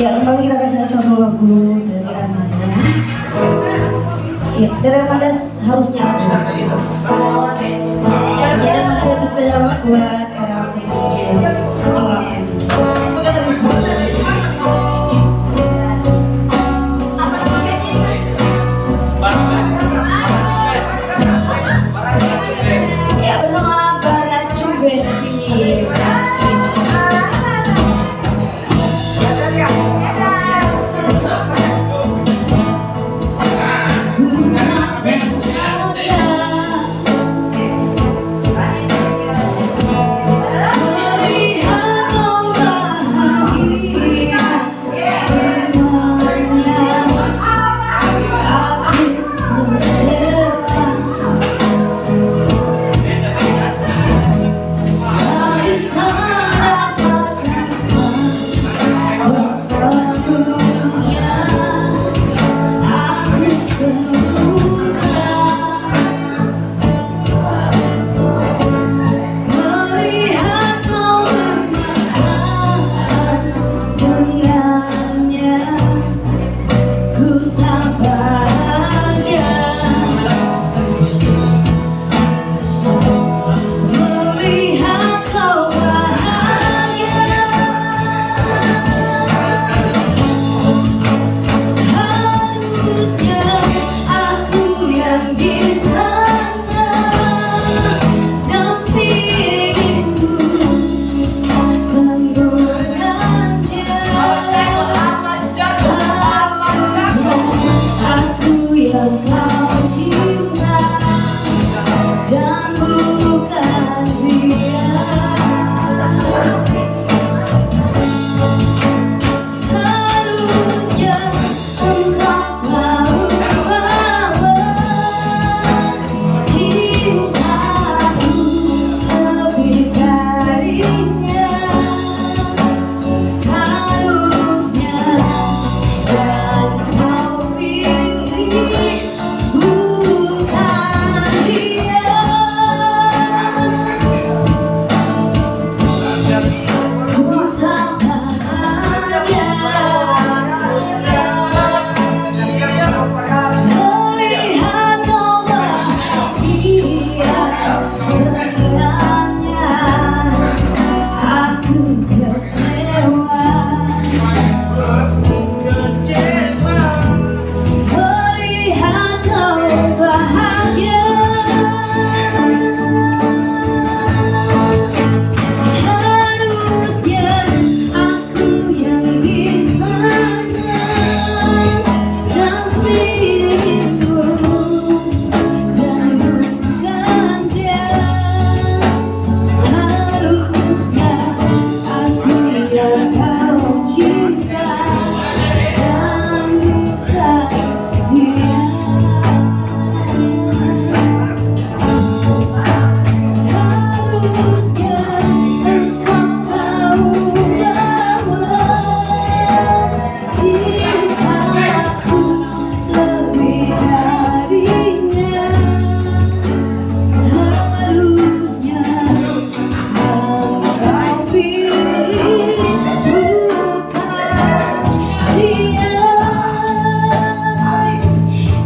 Ya, kembali kita kasih satu lagu dari Armandas. Ya, dari Armandas harusnya aku. Ya, dan masih lebih spesial buat para DJ. Semoga terhibur. Ya, bersama para cube di sini.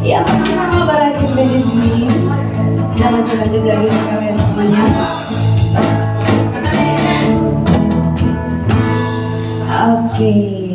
Ya, sama-sama para cube di sini. Kita masih lanjut lagi untuk kalian semuanya. Oke.